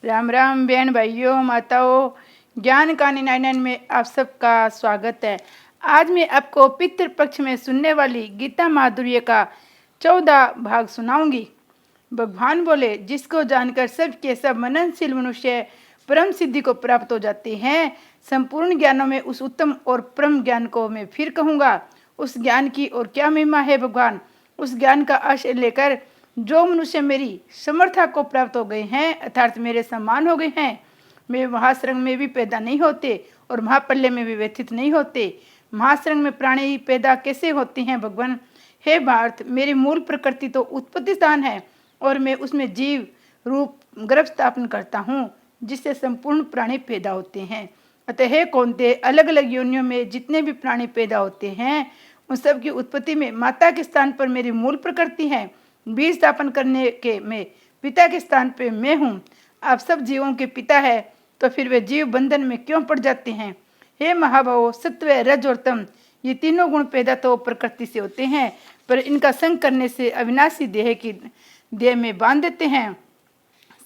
राम राम बहन भाइयों माताओं, ज्ञान का 99 में आप सबका स्वागत है। आज मैं आपको पितृ पक्ष में सुनने वाली गीता माधुर्य का 14 भाग सुनाऊंगी। भगवान बोले, जिसको जानकर सब के सब मननशील मनुष्य परम सिद्धि को प्राप्त हो जाते हैं, संपूर्ण ज्ञानों में उस उत्तम और परम ज्ञान को मैं फिर कहूँगा। उस ज्ञान की और क्या महिमा है भगवान। उस ज्ञान का आश्रय लेकर जो मनुष्य मेरी समर्था को प्राप्त हो गए हैं, अर्थात मेरे समान हो गए हैं, वे महासरंग में भी पैदा नहीं होते और महाप्रलय में भी व्यथित नहीं होते। महासरंग में प्राणी पैदा कैसे होते हैं भगवान? हे भारत, मेरी मूल प्रकृति तो उत्पत्ति स्थान है और मैं उसमें जीव रूप गर्भ स्थापन करता हूँ, जिससे संपूर्ण प्राणी पैदा होते हैं। अतः हे कौन्तेय, अलग अलग योनियों में जितने भी प्राणी पैदा होते हैं, उन सब की उत्पत्ति में माता के स्थान पर मेरी मूल प्रकृति है। बीज स्थापन करने के में पिता के स्थान पर मैं हूँ। आप सब जीवों के पिता है, तो फिर वे जीव बंधन में क्यों पड़ जाते हैं? हे महाभावो, सत्व रज और तम, ये तीनों गुण पैदा तो प्रकृति से होते हैं, पर इनका संग करने से अविनाशी देह में बांध देते हैं।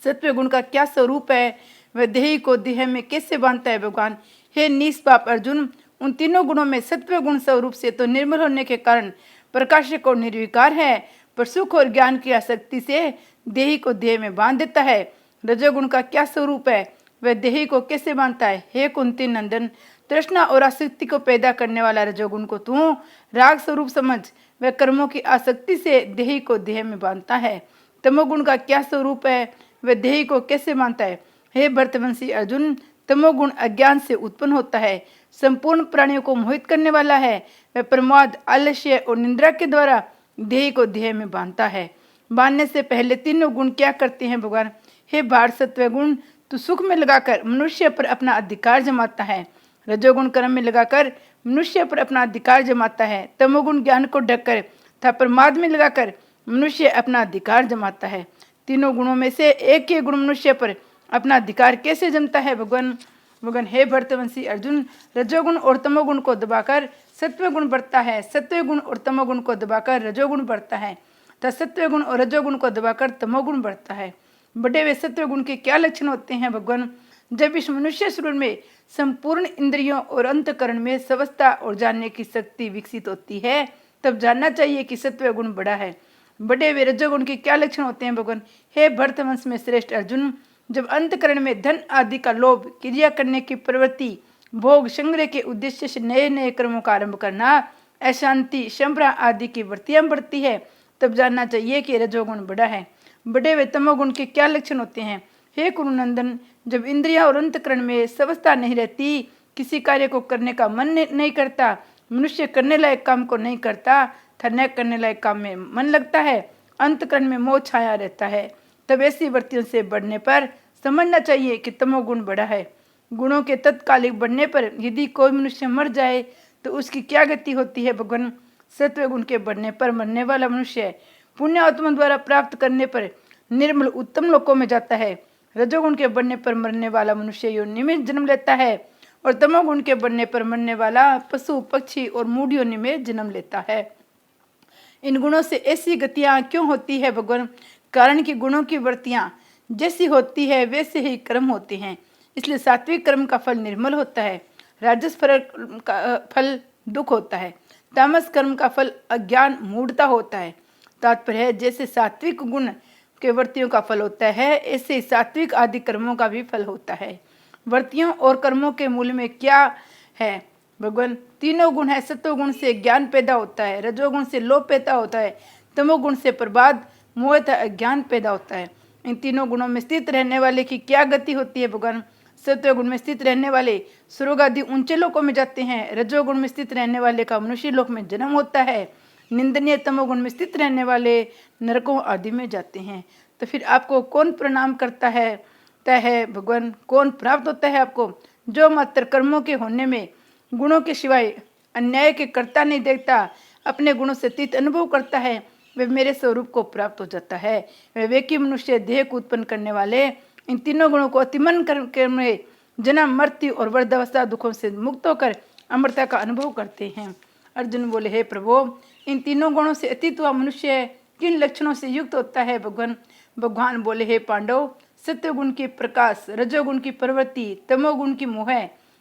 सत्व गुण का क्या स्वरूप है? वह देही को देह में कैसे बांधता है भगवान? हे निष्पाप अर्जुन, उन तीनों गुणों में सत्व गुण स्वरूप से तो निर्मल होने के कारण प्रकाशक और निर्विकार है, पर सुख और ज्ञान की आसक्ति से देही को देह में बांध देता है। रजोगुण का क्या स्वरूप है? वह देही को कैसे बांधता है? हे कुंती नंदन, तृष्णा और आसक्ति को पैदा करने वाला रजोगुण को तू राग स्वरूप समझ। वह कर्मों की आसक्ति से देही को देह में बांधता है। तमोगुण का क्या स्वरूप है? वह देही को कैसे बांधता है? हे भरतवंशी अर्जुन, तमोगुण अज्ञान से उत्पन्न होता है, संपूर्ण प्राणियों को मोहित करने वाला है। वह प्रमाद, आलस्य और निंद्रा के द्वारा देह को देह में बांधता है। बांधने से पहले तीनों गुण क्या करते हैं भगवान? हे भारत, सत्व गुण तो सुख में लगाकर मनुष्य पर अपना अधिकार जमाता है। रजोगुण कर्म में लगाकर मनुष्य पर अपना अधिकार जमाता है। तमोगुण ज्ञान को ढककर तथा प्रमाद में लगाकर मनुष्य अपना अधिकार जमाता है। तीनों गुणों में से एक ही गुण मनुष्य पर अपना अधिकार कैसे जमता है भगवान? हे भरतवंशी अर्जुन, रजोगुण और तमोगुण को दबाकर सत्व गुण बढ़ता है, सत्व गुण और तमोगुण को दबाकर रजोगुण बढ़ता है, तथा सत्व गुण और रजोगुण को दबाकर तमोगुण बढ़ता है। बढ़े हुए सत्व गुण के क्या लक्षण होते हैं भगवान? जब इस मनुष्य शरीर में संपूर्ण इंद्रियों और अंतकरण में समझता और जानने की शक्ति विकसित होती है, तब जानना चाहिए कि सत्व गुण बड़ा है। बढ़े हुए रजोगुण के क्या लक्षण होते हैं भगवान? हे भरतवंश में श्रेष्ठ अर्जुन, जब अंतकरण में धन आदि का लोभ, क्रिया करने की प्रवृत्ति, भोग संग्रह के उद्देश्य से नए नए कर्मों का आरंभ करना, अशांति, संभ्रा आदि की वृत्तियां बढ़ती है, तब जानना चाहिए कि रजोगुण बड़ा है। बढ़े हुए तमोगुण के क्या लक्षण होते हैं? हे कुरुनंदन, जब इंद्रिया और अंतकरण में स्वस्था नहीं रहती, किसी कार्य को करने का मन नहीं करता, मनुष्य करने लायक काम को नहीं करता, न करने लायक काम में मन लगता है, अंतकरण में मोह छाया रहता है, तब ऐसी वृत्तियों से बढ़ने पर समझना चाहिए कि तमोगुण बड़ा है। गुणों के तत्कालिक बढ़ने पर यदि कोई मनुष्य मर जाए तो उसकी क्या गति होती है भगवान? सत्व गुण के बढ़ने पर मरने वाला मनुष्य पुण्य आत्मा द्वारा प्राप्त करने पर निर्मल उत्तम लोकों में जाता है। रजोगुण के बढ़ने पर मरने वाला मनुष्य योनि में जन्म लेता है, और तमोगुण के बढ़ने पर मरने वाला पशु, पक्षी और मूढ़ योनि में जन्म लेता है। इन गुणों से ऐसी गतियां क्यों होती है भगवान? कारण कि गुणों की वृत्तियां जैसी होती है वैसे ही कर्म होते हैं, इसलिए सात्विक कर्म का फल निर्मल होता है, राजस का फल दुख होता है, तामस कर्म का फल अज्ञान मूढ़ता होता है। तात्पर्य है, जैसे सात्विक गुण के वृत्तियों का फल होता है, ऐसे सात्विक आदि कर्मों का भी फल होता है। वृत्तियों और कर्मों के मूल में क्या है भगवान? तीनों गुण है। सत्वगुण से ज्ञान पैदा होता है, रजोगुण से लोभ पैदा होता है, तमोगुण से प्रमाद, मोह तथा अज्ञान पैदा होता है। इन तीनों गुणों में स्थित रहने वाले की क्या गति होती है भगवान? सत्वगुण में स्थित रहने वाले स्वर्ग आदि ऊंचे लोकों में जाते हैं, रजोगुण में स्थित रहने वाले का मनुष्य लोक में जन्म होता है, निंदनीय तमोगुण में स्थित रहने वाले नरकों आदि में जाते हैं। तो फिर आपको कौन प्रणाम करता है भगवान? कौन प्राप्त होता है आपको? जो मात्र कर्मों के होने में गुणों के सिवाय अन्याय के कर्ता नहीं देखता, अपने गुणों से तीत अनुभव करता है, वे मेरे स्वरूप को प्राप्त हो जाता है। वे वेकी मनुष्य देह को उत्पन्न करने वाले इन तीनों गुणों को अतिमन करके जन्म, मृत्यु और वृद्धावस्था दुखों से मुक्त होकर अमरता का अनुभव करते हैं। अर्जुन बोले, हे प्रभु, इन तीनों गुणों से अतीत हुआ मनुष्य किन लक्षणों से युक्त होता है भगवान? भगवान बोले, हे पांडव, सत्वगुण की प्रकाश, रजोगुण की प्रवृत्ति, तमोगुण की मोह।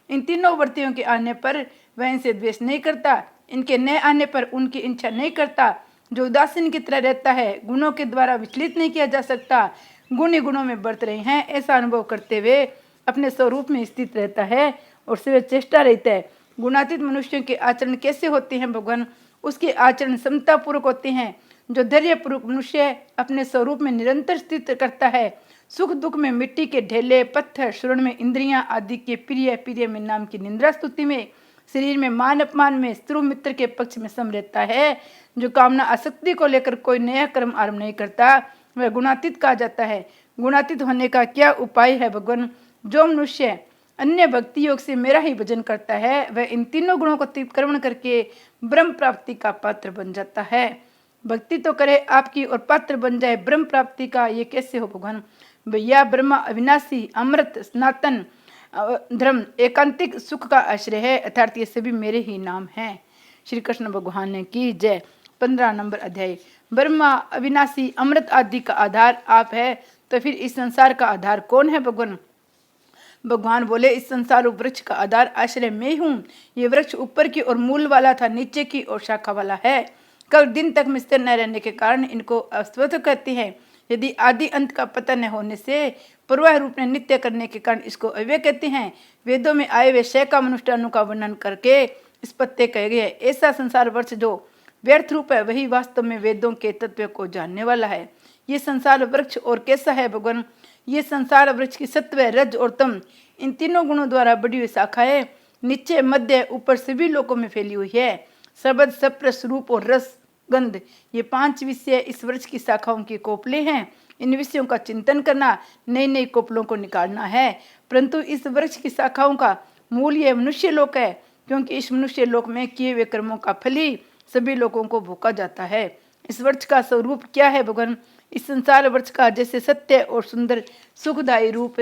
इन तीनों वृत्तियों के आने पर वह इनसे द्वेष नहीं करता, इनके न आने पर उनकी इच्छा नहीं करता। जो उदासीन की तरह रहता है, गुणों के द्वारा विचलित नहीं किया जा सकता, गुण ही गुणों में बरत रहे हैं ऐसा अनुभव करते हुए अपने स्वरूप में स्थित रहता है और से चेष्टा रहता है। गुणातीत मनुष्यों के आचरण कैसे होते हैं भगवान? उसके आचरण समता पूर्वक होते हैं। जो धैर्य पूर्वक मनुष्य अपने स्वरूप में निरंतर स्थित करता है, सुख दुख में मिट्टी के ढेले, पत्थर, श्रवण में इंद्रियां आदि के प्रिय, प्रिय में नाम की निंदा स्तुति में, शरीर में मान अपमान में, स्त्रु मित्र के पक्ष में सम रहता है, जो कामना आसक्ति को लेकर कोई नया कर्म आरंभ नहीं करता, वह गुणातीत कहा जाता है। गुणातीत होने का क्या उपाय है भगवान? जो मनुष्य अन्य भक्ति योग से मेरा ही भजन करता है, वह इन तीनों गुणों को अतिक्रमण करके ब्रह्म प्राप्ति का पात्र बन जाता है। भक्ति तो करे आपकी और पात्र बन जाए ब्रह्म प्राप्ति का, ये कैसे हो भगवान? भैया ब्रह्मा अविनाशी, अमृत, सनातन, धर्म, एकांतिक सुख का आश्रय है, अर्थात ये सभी मेरे ही नाम हैं। श्री कृष्ण भगवान ने की जय। 15 नंबर अध्याय। ब्रह्मा अविनाशी अमृत आदि का आधार आप है, तो फिर इस संसार का आधार कौन है भगवान? भगवान बोले, इस संसार वृक्ष का आधार आश्रय मैं हूँ। ये वृक्ष ऊपर की ओर मूल वाला था, नीचे की ओर शाखा वाला है। कल दिन तक में स्थिर न रहने के कारण इनको अस्वस्थ कहते हैं। यदि आदि अंत का पता न होने से प्रवाह रूप में नित्य करने के कारण इसको अव्यय कहते हैं। वेदों में आए हुए शय का अनुष्ठानों का वर्णन करके इस पत्ते कहे गए। ऐसा संसार वृक्ष जो व्यर्थ रूप है, वही वास्तव में वेदों के तत्व को जानने वाला है। ये संसार वृक्ष और कैसा है भगवान? ये संसार वृक्ष की सत्व, रज और तम, इन तीनों गुणों द्वारा बड़ी हुई शाखा है। नीचे, मध्य, ऊपर सभी लोकों में फैली हुई है। शब्द, सप्रस, रूप और रस, गंध, ये 5 विषय इस वृक्ष की शाखाओं की कोपले हैं। इन विषयों का चिंतन करना, नई नई कोपलों को निकालना है। परंतु इस वृक्ष की शाखाओं का मूल ये मनुष्य लोक है, क्योंकि इस मनुष्य लोक में किए हुए कर्मों का फल ही सभी लोगों को भोगा जाता है। इस वृक्ष का स्वरूप क्या है भगवान? इस संसार वृक्ष का जैसे सत्य और सुंदर सुखदायी रूप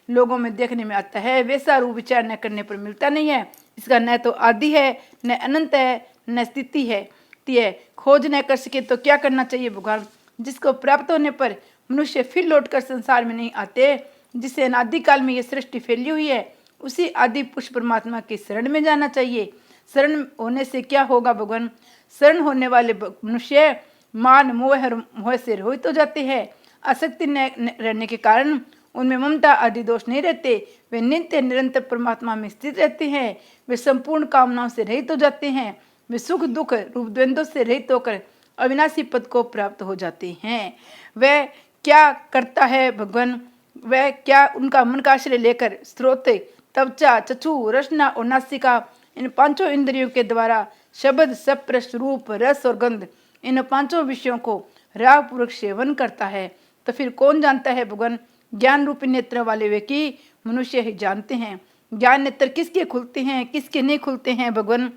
लोगों में देखने में आता है, वैसा रूप विचार न करने पर मिलता नहीं है। इसका न तो आदि है, न अनंत है, न स्थिति है। खोज न कर सके तो क्या करना चाहिए भगवान? जिसको प्राप्त होने पर मनुष्य फिर लौटकर संसार में नहीं आते, जिससे अनादिकाल में ये सृष्टि फैली हुई है, उसी आदि पुरुष परमात्मा की शरण में जाना चाहिए। शरण होने से क्या होगा भगवान? शरण होने वाले मनुष्य मान, मोह और मोह से रहित हो जाते हैं। आसक्ति न रहने के कारण उनमें ममता आदि दोष नहीं रहते। वे नित्य निरंतर परमात्मा में स्थित रहते हैं। वे संपूर्ण कामनाओं से रहित हो जाते हैं। वे सुख दुख रूप द्वंद्वों से रहित होकर अविनाशी पद को प्राप्त हो जाते हैं। वह क्या करता है भगवान? वह क्या उनका मन का आश्रय लेकर स्रोत, त्वचा, चक्षु, रसना और नासिका, इन 5 इंद्रियों के द्वारा शब्द, स्पर्श, रूप, रस और गंध, इन 5 विषयों को राग पूर्वक सेवन करता है। तो फिर कौन जानता है भगवान? ज्ञान रूपी नेत्र वाले वे की मनुष्य ही जानते हैं। ज्ञान नेत्र किसके खुलते हैं, किसके नहीं खुलते हैं भगवान?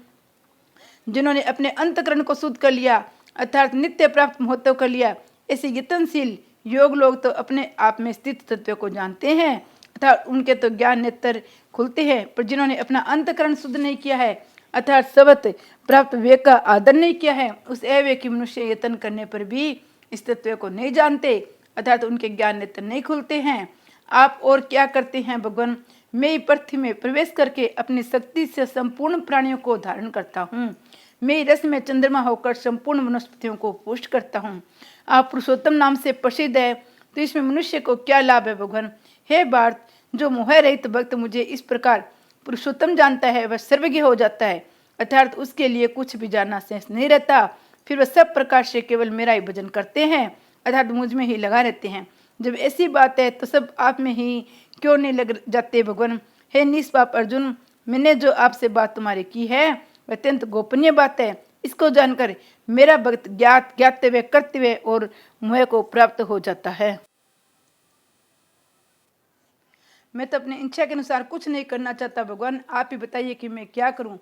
जिन्होंने अपने अंतकरण को शुद्ध कर लिया, अर्थात नित्य प्राप्त महत्व कर लिया, ऐसे यत्नशील योग लोग तो अपने आप में स्थित तत्व को जानते हैं, अर्थात उनके तो ज्ञान नेत्र खुलते हैं। पर जिन्होंने अपना अंतकरण शुद्ध नहीं किया है, अर्थात सबत प्राप्त विवेक का आदर नहीं किया है, उस अविवेकी मनुष्य यत्न करने पर भी इस तत्व को नहीं जानते, अर्थात उनके ज्ञान नेत्र नहीं खुलते हैं। आप और क्या करते हैं भगवान? मैं पृथ्वी में प्रवेश करके अपनी शक्ति से संपूर्ण प्राणियों को धारण करता हूँ। मैं रस में चंद्रमा होकर संपूर्ण वनस्पतियों को पुष्ट करता हूँ। आप पुरुषोत्तम नाम से प्रसिद्ध है, तो इसमें मनुष्य को क्या लाभ है भगवान? हे भारत, जो मोह रहित भक्त मुझे इस प्रकार पुरुषोत्तम जानता है, वह सर्वज्ञ हो जाता है, अर्थात उसके लिए कुछ भी जानना शेष नहीं रहता। फिर वह सब प्रकार से केवल मेरा ही भजन करते हैं, अर्थात मुझ में ही लगा रहते हैं। जब ऐसी बात है तो सब आप में ही क्यों नहीं लग जाते भगवान? हे निष्पाप अर्जुन, मैंने जो आपसे बात तुम्हारी की है वह अत्यंत गोपनीय बात है। इसको जानकर मेरा भक्त ज्ञातव्य, कर्तव्य और मोह को प्राप्त हो जाता है। मैं तो अपनी इच्छा के अनुसार कुछ नहीं करना चाहता भगवान, आप ही बताइए कि मैं क्या करूं?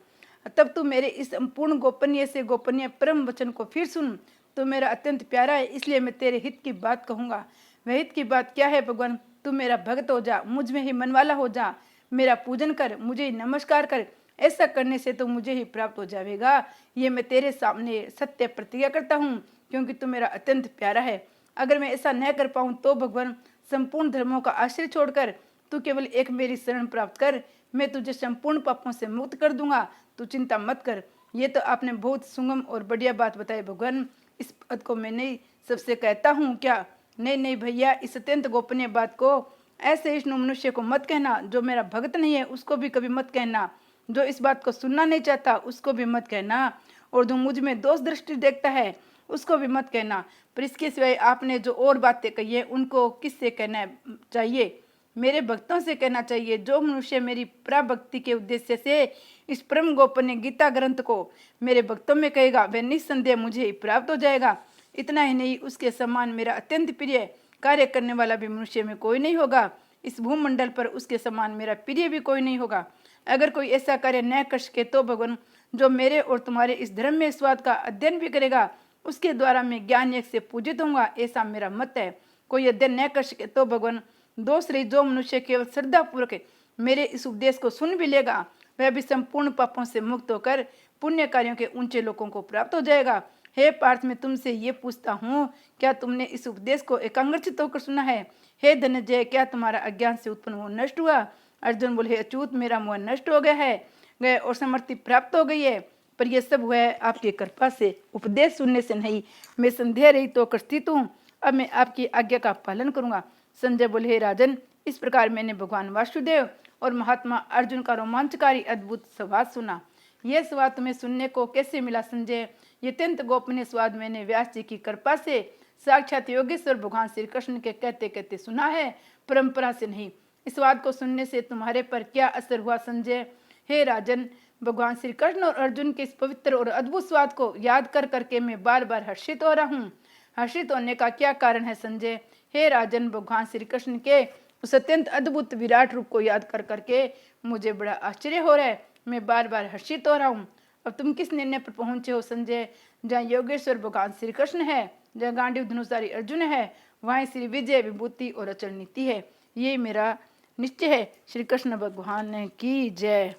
तब तू मेरे इस संपूर्ण गोपनीय से गोपनीय परम वचन को फिर सुन। तो मेरा अत्यंत प्यारा है, इसलिए मैं तेरे हित की बात कहूँगा। वह हित की बात क्या है भगवान? तू मेरा भक्त हो जा, मुझ में ही मन वाला हो जा, मेरा पूजन कर, मुझे ही नमस्कार कर। ऐसा करने से तो मुझे ही प्राप्त हो जाएगा। ये मैं तेरे सामने सत्य प्रतिज्ञा करता हूँ, क्योंकि तू मेरा अत्यंत प्यारा है। अगर मैं ऐसा न कर पाऊँ तो भगवान संपूर्ण धर्मों का आश्रय छोड़कर तू केवल एक मेरी शरण प्राप्त कर, मैं तुझे संपूर्ण पापों से मुक्त कर दूंगा, तू चिंता मत कर। ये तो आपने बहुत सुगम और बढ़िया बात बताई भगवान, इस बात को मैं नहीं सबसे कहता हूँ क्या? नहीं नहीं भैया, इस अत्यंत गोपनीय बात को ऐसे इस मनुष्य को मत कहना। जो मेरा भक्त नहीं है उसको भी कभी मत कहना, जो इस बात को सुनना नहीं चाहता उसको भी मत कहना, और जो मुझ में दोष दृष्टि देखता है उसको भी मत कहना। पर इसके सिवाय आपने जो और बातें कही है उनको किससे कहना चाहिए? मेरे भक्तों से कहना चाहिए। जो मनुष्य मेरी पराभक्ति के उद्देश्य से इस परम गोपनीय गीता ग्रंथ को मेरे भक्तों में कहेगा वह निस्संदेह मुझे प्राप्त हो जाएगा। इतना ही नहीं, उसके समान मेरा अत्यंत प्रिय कार्य करने वाला भी मनुष्य में कोई नहीं होगा। इस भूमंडल पर उसके समान मेरा प्रिय भी कोई नहीं होगा। अगर कोई ऐसा कार्य न कर सके तो भगवान, जो मेरे और तुम्हारे इस धर्म में स्वाद का अध्ययन भी करेगा उसके द्वारा मैं ज्ञान यज्ञ से पूजित होऊंगा, ऐसा मेरा मत है। कोई अध्ययन न कर सके तो भगवान, दूसरी जो मनुष्य केवल श्रद्धा पूर्वक मेरे इस उपदेश को सुन भी लेगा वह भी संपूर्ण पापों से मुक्त होकर पुण्य कार्यों के ऊंचे लोगों को प्राप्त हो जाएगा। हे पार्थ, मैं तुमसे ये पूछता हूँ, क्या तुमने इस उपदेश को एकाग्रचित होकर सुना है? हे धनंजय, क्या तुम्हारा अज्ञान से उत्पन्न मोह नष्ट हुआ? अर्जुन बोले, अच्युत, मेरा मोह नष्ट हो गया और समृद्धि प्राप्त हो गई है, पर यह सब हुआ है आपकी कृपा से, उपदेश सुनने से नहीं। मैं संदेह रहित होकर स्थित हूँ, अब मैं आपकी आज्ञा का पालन करूंगा। संजय बोले, हे राजन, इस प्रकार मैंने भगवान वासुदेव और महात्मा अर्जुन का रोमांचकारी अद्भुत संवाद सुना। यह स्वाद तुम्हें सुनने को कैसे मिला संजय? ये अत्यंत गोपनीय स्वाद मैंने व्यास जी की कृपा से साक्षात योगेश्वर भगवान श्री कृष्ण के कहते कहते सुना है, परंपरा से नहीं। इस स्वाद को सुनने से तुम्हारे पर क्या असर हुआ संजय? हे राजन, भगवान श्री कृष्ण और अर्जुन के इस पवित्र और अद्भुत स्वाद को याद कर करके मैं बार बार हर्षित हो रहा हूँ। हर्षित होने का क्या कारण है संजय? हे राजन, भगवान श्री कृष्ण के उस अत्यंत अद्भुत विराट रूप को याद कर करके मुझे बड़ा आश्चर्य हो रहा है, मैं बार बार हर्षित हो रहा हूँ। अब तुम किस निर्णय पर पहुंचे हो संजय? जहाँ योगेश्वर भगवान श्री कृष्ण है, जहाँ गांडीव धनुषधारी अर्जुन है, वहीं श्री विजय विभूति और अचल नीति है। ये मेरा निश्चय है। श्री कृष्ण भगवान की जय।